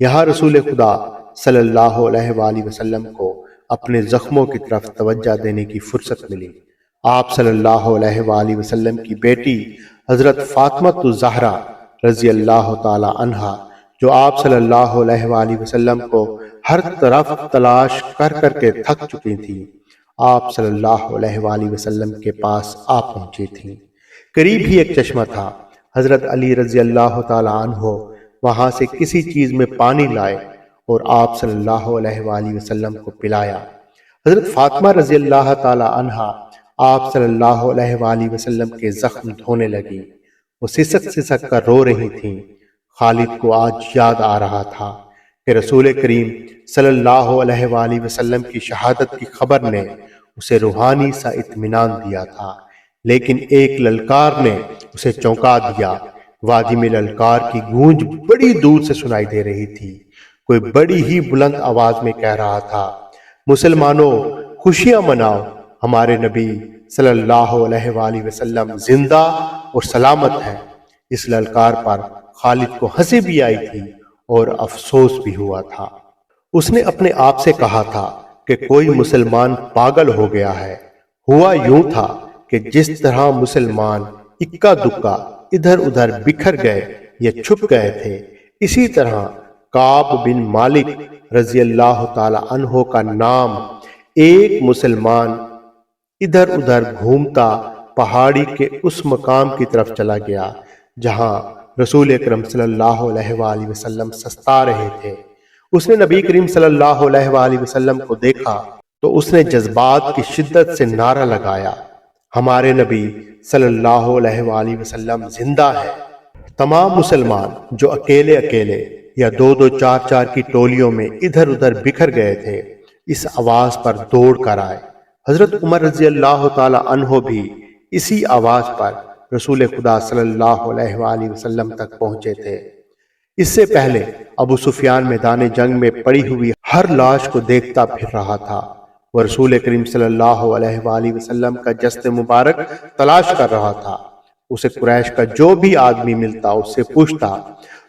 یہاں رسول خدا صلی اللہ علیہ وآلہ وسلم کو اپنے زخموں کی طرف توجہ دینے کی فرصت ملی۔ آپ صلی اللہ علیہ وآلہ وسلم کی بیٹی حضرت فاطمہ الزہرا رضی اللہ تعالی عنہا، جو آپ صلی اللہ علیہ وآلہ وسلم کو ہر طرف تلاش کر کر کے تھک چکی تھی، آپ صلی اللہ علیہ وآلہ وسلم کے پاس آ پہنچی تھیں۔ قریب ہی ایک چشمہ تھا۔ حضرت علی رضی اللہ تعالی عنہ وہاں سے کسی چیز میں پانی لائے اور آپ صلی اللہ علیہ وآلہ وسلم کو پلایا۔ حضرت فاطمہ رضی اللہ تعالی عنہا آپ صلی اللہ علیہ وآلہ وسلم کے زخم دھونے لگی۔ وہ سسک سسک کر رو رہی تھیں۔ خالد کو آج یاد آ رہا تھا کہ رسول کریم صلی اللہ علیہ وآلہ وسلم کی شہادت کی خبر نے اسے روحانی سا اطمینان دیا تھا، لیکن ایک للکار نے اسے چونکا دیا۔ وادی میں للکار کی گونج بڑی دور سے سنائی دے رہی تھی۔ کوئی بڑی ہی بلند آواز میں کہہ رہا تھا، مسلمانوں خوشیاں مناؤ، ہمارے نبی صلی اللہ علیہ وآلہ وسلم زندہ اور سلامت ہیں۔ اس للکار پر خالد کو ہنسی بھی آئی تھی اور افسوس بھی ہوا تھا۔ اس نے اپنے آپ سے کہا تھا کہ کوئی مسلمان پاگل ہو گیا ہے۔ ہوا یوں تھا کہ جس طرح مسلمان اکا دکا ادھر ادھر بکھر گئے یا چھپ گئے تھے، اسی طرح کعب بن مالک رضی اللہ تعالی عنہ کا نام ایک مسلمان ادھر ادھر گھومتا پہاڑی کے اس مقام کی طرف چلا گیا جہاں رسول اکرم صلی اللہ علیہ وآلہ وسلم سستا رہے تھے۔ اس نے نبی کریم صلی اللہ علیہ وآلہ وسلم کو دیکھا تو اس نے جذبات کی شدت سے نعرہ لگایا، ہمارے نبی صلی اللہ علیہ وآلہ وسلم زندہ ہے۔ تمام مسلمان جو اکیلے اکیلے یا دو دو چار چار کی ٹولیوں میں ادھر ادھر بکھر گئے تھے، اس آواز پر دوڑ کر آئے۔ حضرت عمر رضی اللہ تعالی عنہ بھی اسی آواز پر رسول خدا صلی اللہ علیہ وآلہ وسلم تک پہنچے تھے۔ اس سے پہلے ابو سفیان میدان جنگ میں پڑی ہوئی ہر لاش کو دیکھتا پھر رہا تھا۔ وہ رسول کریم صلی اللہ علیہ وآلہ وسلم کا جسد مبارک تلاش کر رہا تھا۔ اسے قریش کا جو بھی آدمی ملتا اس سے پوچھتا،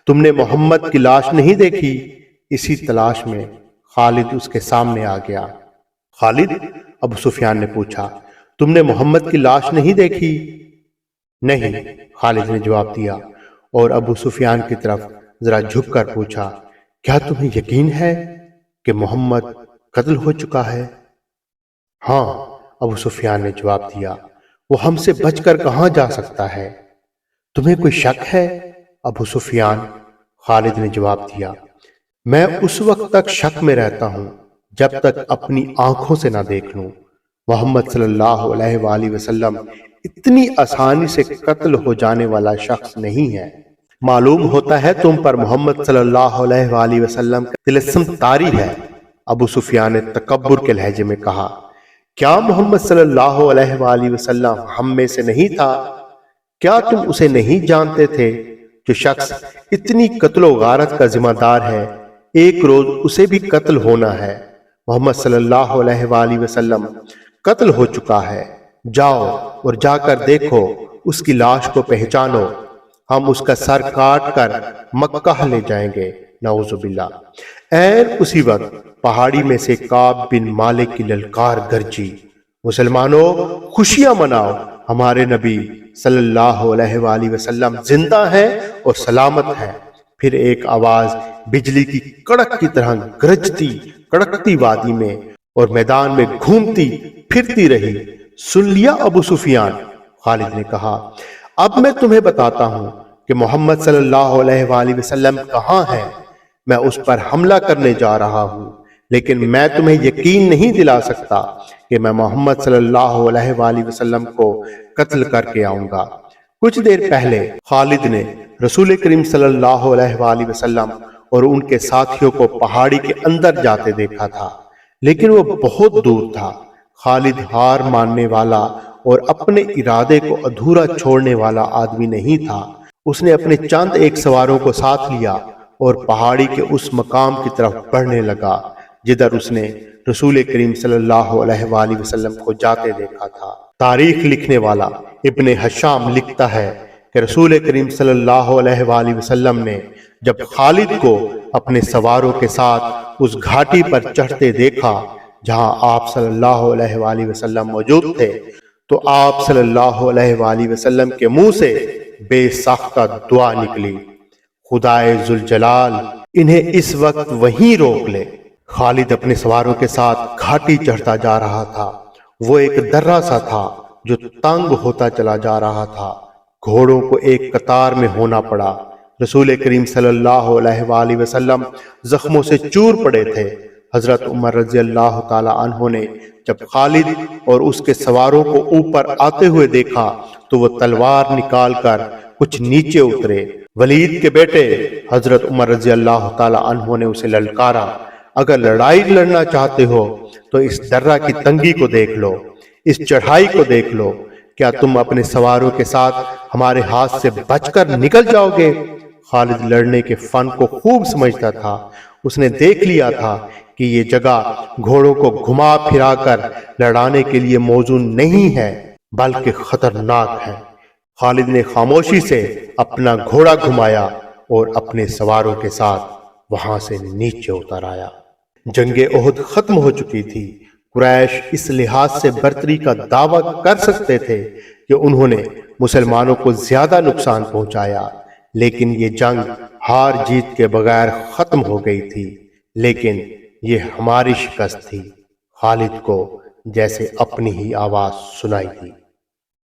تم نے محمد کی لاش نہیں دیکھی؟ اسی تلاش میں خالد اس کے سامنے آ گیا۔ خالد، ابو سفیان نے پوچھا، تم نے محمد کی لاش نہیں دیکھی؟ نہیں، خالد نے جواب دیا، اور ابو سفیان کی طرف ذرا جھک کر پوچھا، کیا تمہیں یقین ہے کہ محمد قتل ہو چکا ہے؟ ہاں، ابو سفیان نے جواب دیا، وہ ہم سے بچ کر کہاں جا سکتا ہے؟ تمہیں کوئی شک ہے ابو سفیان؟ خالد نے جواب دیا، میں اس وقت تک شک میں رہتا ہوں جب تک اپنی آنکھوں سے نہ دیکھ لوں۔ محمد صلی اللہ علیہ وآلہ وسلم اتنی آسانی سے قتل ہو جانے والا شخص نہیں ہے۔ معلوم ہوتا ہے تم پر محمد صلی اللہ علیہ وآلہ وسلم کا طلسم طاری ہے۔ ابو سفیان نے تکبر کے لہجے میں کہا، کیا محمد صلی اللہ علیہ وآلہ وسلم ہم میں سے نہیں تھا؟ کیا تم اسے نہیں جانتے تھے؟ جو شخص اتنی قتل و غارت کا ذمہ دار ہے، ایک روز اسے بھی قتل ہونا ہے۔ محمد صلی اللہ علیہ وآلہ وسلم قتل ہو چکا ہے۔ جاؤ اور جا کر دیکھو، اس کی لاش کو پہچانو، ہم اس کا سر کاٹ کر مکہ لے جائیں گے، نعوذ باللہ۔ اسی وقت پہاڑی میں سے کعب بن مالک کی للکار گرجی، مسلمانوں خوشیاں مناؤ، ہمارے نبی صلی اللہ علیہ وآلہ وسلم زندہ ہیں اور سلامت ہیں۔ پھر ایک آواز بجلی کی کڑک کی طرح گرجتی کڑکتی وادی میں اور میدان میں گھومتی پھرتی رہی۔ سن لیا ابو سفیان؟ خالد نے کہا، اب میں تمہیں بتاتا ہوں کہ محمد صلی اللہ علیہ وآلہ وسلم کہاں ہے۔ میں اس پر حملہ کرنے جا رہا ہوں، لیکن میں تمہیں یقین نہیں دلا سکتا کہ میں محمد صلی اللہ علیہ وآلہ وسلم کو قتل کر کے آؤں گا۔ کچھ دیر پہلے خالد نے رسول کریم صلی اللہ علیہ وآلہ وسلم اور ان کے ساتھیوں کو پہاڑی کے اندر جاتے دیکھا تھا، لیکن وہ بہت دور تھا۔ خالد ہار ماننے والا اور اپنے ارادے کو ادھورا چھوڑنے والا آدمی نہیں تھا۔ اس نے اپنے چند ایک سواروں کو ساتھ لیا اور پہاڑی کے اس مقام کی طرف بڑھنے لگا جدھر اس نے رسول کریم صلی اللہ علیہ وآلہ وسلم کو جاتے دیکھا تھا۔ تاریخ لکھنے والا ابن ہشام لکھتا ہے کہ رسول کریم صلی اللہ علیہ وآلہ وسلم نے جب خالد کو اپنے سواروں کے ساتھ اس گھاٹی پر چڑھتے دیکھا جہاں آپ صلی اللہ علیہ وآلہ وسلم موجود تھے تو آپ صلی اللہ علیہ وآلہ وسلم کے منہ سے بے ساختہ دعا نکلی، خدائے ذوالجلال انہیں اس وقت وہیں روک لے۔ خالد اپنے سواروں کے ساتھ گھاٹی چڑھتا جا رہا تھا۔ وہ ایک درہ سا تھا جو تنگ ہوتا چلا جا رہا تھا۔ گھوڑوں کو ایک قطار میں ہونا پڑا۔ رسول کریم صلی اللہ علیہ وآلہ وسلم زخموں سے چور پڑے تھے۔ حضرت عمر رضی اللہ تعالی عنہ نے جب خالد اور اس کے سواروں کو اوپر آتے ہوئے دیکھا تو وہ تلوار نکال کر کچھ نیچے اترے۔ ولید کے بیٹے حضرت عمر رضی اللہ تعالی عنہ نے اسے للکارا، اگر لڑائی لڑنا چاہتے ہو تو اس درہ کی تنگی کو دیکھ لو، اس چڑھائی کو دیکھ لو، کیا تم اپنے سواروں کے ساتھ ہمارے ہاتھ سے بچ کر نکل جاؤ گے؟ خالد لڑنے کے فن کو خوب سمجھتا تھا۔ اس نے دیکھ لیا تھا کہ یہ جگہ گھوڑوں کو گھما پھرا کر لڑانے کے لیے موزوں نہیں ہے بلکہ خطرناک ہے۔ خالد نے خاموشی سے اپنا گھوڑا گھمایا اور اپنے سواروں کے ساتھ وہاں سے نیچے اتر آیا۔ جنگ احد ختم ہو چکی تھی۔ قریش اس لحاظ سے برتری کا دعویٰ کر سکتے تھے کہ انہوں نے مسلمانوں کو زیادہ نقصان پہنچایا، لیکن یہ جنگ ہار جیت کے بغیر ختم ہو گئی تھی۔ لیکن یہ ہماری شکست تھی۔ خالد کو جیسے اپنی ہی آواز سنائی دی۔